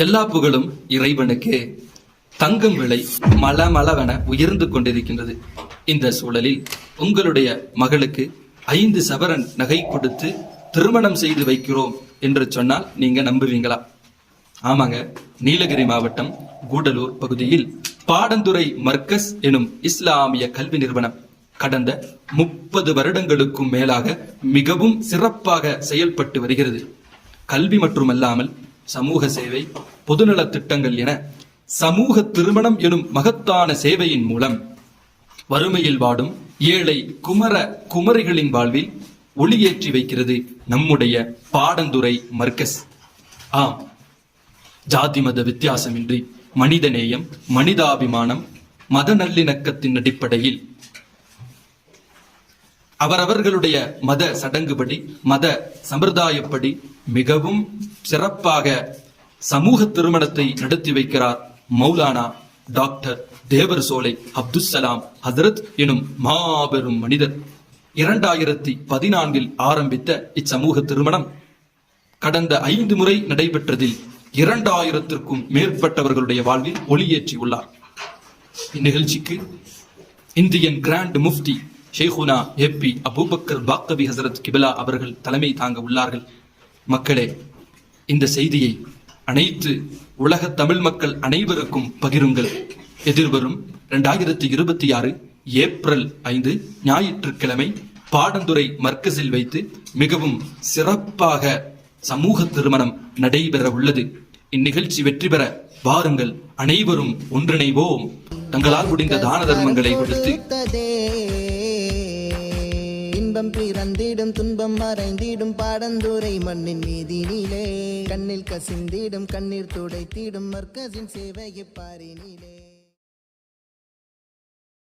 எல்லா புகழும் இறைவனுக்கே. தங்கம் விலை மளமளவென உயர்ந்து கொண்டிருக்கின்றது. இந்த சூழலில் உங்களுடைய மகளுக்கு 5 சவரன் நகை கொடுத்து திருமணம் செய்து வைக்கிறோம் என்று சொன்னால் நீங்க நம்புவீங்களா? ஆமாங்க, நீலகிரி மாவட்டம் கூடலூர் பகுதியில் பாடந்துறை மர்கஸ் எனும் இஸ்லாமிய கல்வி நிறுவனம் கடந்த 30 வருடங்களுக்கும் மேலாக மிகவும் சிறப்பாக செயல்பட்டு வருகிறது. கல்வி மட்டுமல்லாமல் சமூக சேவை, பொதுநல திட்டங்கள் என சமூக திருமணம் எனும் மகத்தான சேவையின் மூலம் வறுமையில் வாடும் ஏழை குமரிகளின் வாழ்வில் ஒளியேற்றி வைக்கிறது நம்முடைய பாடந்துறை மர்கஸ். ஆம், ஜாதி மத வித்தியாசமின்றி மனிதநேயம், மனிதாபிமானம், மத நல்லிணக்கத்தின் அடிப்படையில் அவரவர்களுடைய மத சடங்குபடி, மத சம்பிரதாயப்படி மிகவும் சிறப்பாக சமூக திருமணத்தை நடத்தி வைக்கிறார் மௌலானா டாக்டர் தேவர் சோலை அப்துல்சலாம் ஹதரத் எனும் மாபெரும் மனிதர். 2014 ஆரம்பித்த இச்சமூக திருமணம் கடந்த 5 முறை நடைபெற்றதில் 2000க்கும் மேற்பட்டவர்களுடைய வாழ்வில் ஒளியேற்றியுள்ளார். இந்நிகழ்ச்சிக்கு இந்தியன் கிராண்ட் முஃப்தி ஷேகுனா ஏபி அபூபக்கர் பாக்தவி ஹசரத் கிபிலா அவர்கள் தலைமை தாங்க உள்ளார்கள். மக்களே, இந்த செய்தியை அனைத்து உலக தமிழ் மக்கள் அனைவருக்கும் பகிருங்கள். எதிர்வரும் 2026 ஏப்ரல் 5 ஞாயிற்றுக்கிழமை பாடந்துறை மர்கஸில் வைத்து மிகவும் சிறப்பாக சமூக திருமணம் நடைபெற உள்ளது. இந்நிகழ்ச்சி வெற்றி பெற வாருங்கள், அனைவரும் ஒன்றிணைவோம். தங்களால் முடிந்த தான தர்மங்களை கொடுத்து இன்பம் பிறந்திடும், துன்பம் மறைந்திடும் பாடந்துறை மண்ணின் மீதினிலே கண்ணில் கசிந்திடும், கண்ணீர் துடைத்திடும் மர்கஸின் சேவையை பாரினிலே.